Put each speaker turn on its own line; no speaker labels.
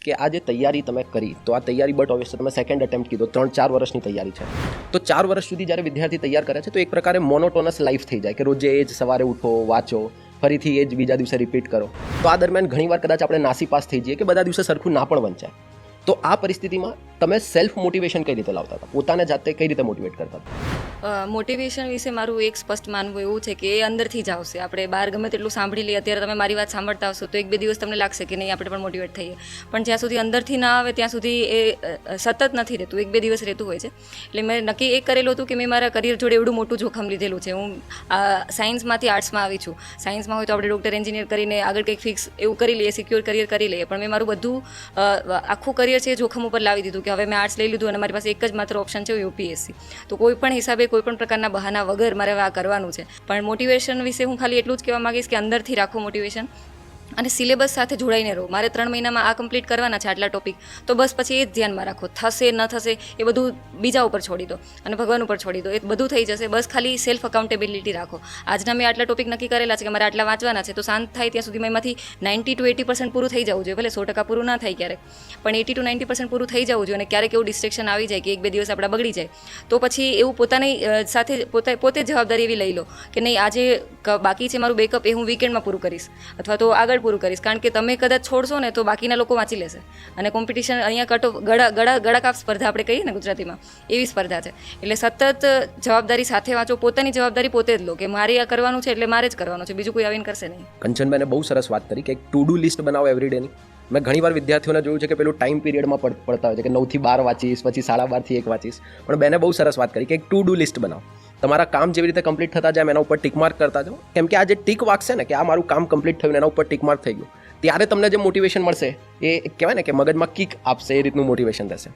કે આ જે તૈયારી તમે કરી, તો આ તૈયારી બટ ઓબ્વિયસલી તમે સેકન્ડ એટેમ્પ્ટ કીધો, 3-4 વર્ષની તૈયારી છે. તો 4 વર્ષ સુધી જ્યારે વિદ્યાર્થી તૈયાર કરે છે તો એક પ્રકારે મોનોટોનસ લાઈફ થઈ જાય કે રોજે એ જ સવારે ઉઠો, વાંચો, ફરીથી એ જ બીજા દિવસે રિપીટ કરો. તો આ દરમિયાન ઘણીવાર કદાચ આપણે નાસી પાસ થઈ જઈએ કે બધા દિવસે સરખું ના પણ વંચાય. તો આ પરિસ્થિતિમાં તમે સેલ્ફ મોટિવેશન કઈ રીતે લાવતા હતા? પોતાને જાતે કઈ રીતે મોટિવેટ કરતા હતા?
મોટિવેશન વિશે મારું એક સ્પષ્ટ માનવું એવું છે કે એ અંદરથી જ આવશે. આપણે બહાર ગમે તેટલું સાંભળી લઈએ, અત્યારે તમે મારી વાત સાંભળતા આવશો તો 1-2 દિવસ તમને લાગશે કે નહીં આપણે પણ મોટિવેટ થઈએ, પણ જ્યાં સુધી અંદરથી ના આવે ત્યાં સુધી એ સતત નથી રહેતું, 1-2 દિવસ રહેતું હોય છે. એટલે મેં નક્કી એ કરેલું હતું કે મેં મારા કરિયર જોડે એવડું મોટું જોખમ લીધેલું છે. હું સાયન્સમાંથી આર્ટ્સમાં આવી છું. સાયન્સમાં હોય તો આપણે ડૉક્ટર, એન્જિનિયર કરીને આગળ કંઈક ફિક્સ એવું કરી લઈએ, સિક્યોર કરિયર કરી લઈએ, પણ મેં મારું બધું આખું કરિયર છે જોખમ ઉપર લાવી દીધું કે હવે મેં આર્ટ્સ લઈ લીધું અને મારી પાસે એક જ માત્ર ઓપ્શન છે યુપીએસસી. તો કોઈ પણ હિસાબે કોઈ પણ પ્રકારના બહાના વગર મારે આ કરવાનું છે. પણ મોટિવેશન વિશે હું ખાલી એટલું જ કહેવા માંગીશ કે અંદરથી રાખો મોટિવેશન અને સિલેબસ સાથે જોડાઈને રહો. મારે 3 મહિનામાં આ કમ્પ્લીટ કરવાના છે આટલા ટોપિક, તો બસ પછી એ જ ધ્યાનમાં રાખો. થશે ન થશે એ બધું બીજા ઉપર છોડી દો અને ભગવાન ઉપર છોડી દો, એ બધું થઈ જશે. બસ ખાલી સેલ્ફ અકાઉન્ટેબિલિટી રાખો. આજના મેં આટલા ટોપિક નક્કી કરેલા છે કે મારે આટલા વાંચવાના છે, તો શાંત થાય ત્યાં સુધી એમાંથી 90-80% પૂરું થઈ જવું જોઈએ. ભલે 100% પૂરું ના થાય ક્યારેક, પણ 80-90% પૂરું થઈ જવું જોઈએ. અને ક્યારેક એવું ડિસ્ટ્રેક્શન આવી જાય કે 1-2 દિવસ આપણા બગડી જાય, તો પછી એવું પોતાની સાથે પોતે જવાબદારી એવી લઈ લો કે નહીં, આજે બાકી છે મારું બેકઅપ, એ હું વીકેન્ડમાં પૂરું કરીશ અથવા તો આગળ પૂરું કરીશ. કારણ કે તમે કદાચ છોડશો ને તો બાકીના લોકો વાંચી લેશે અને કોમ્પિટિશન અહીંયા ગળાકાપ સ્પર્ધા આપણે કહીએ ને ગુજરાતીમાં, એવી સ્પર્ધા છે. એટલે સતત જવાબદારી સાથે વાંચો, પોતાની જવાબદારી પોતે જ લો કે મારે આ કરવાનું છે એટલે મારે જ કરવાનું છે, બીજું કોઈ આવીને કરશે નહીં.
કંચનબેને બહુ સરસ વાત કરી કે એક ટુ ડુ લિસ્ટ બનાવો એવરીડેની. મેં ઘણીવાર વિદ્યાર્થીઓને જોયું છે કે પેલું ટાઈમ પીરિયડમાં પડતા હોય છે કે 9 થી 12 વાંચીશ, પછી 12:30 થી 1 વાંચીશ. પણ બેને બહુ સરસ વાત કરી કે એક ટુ ડુ લિસ્ટ બનાવો. તમારા કામ જેવી રીતે કમ્પ્લીટ થતા જાય એના ઉપર ટીક માર્ક કરતા જાઓ. કેમ કે આ જે ટીક વાગશે ને કે આ મારું કામ કમ્પ્લીટ થયું, એના ઉપર ટીક માર્ક થઈ ગયું, ત્યારે તમને જે મોટિવેશન મળશે એ કહેવાય ને કે મગજમાં કિક આપશે, એ રીતનું મોટિવેશન રહેશે.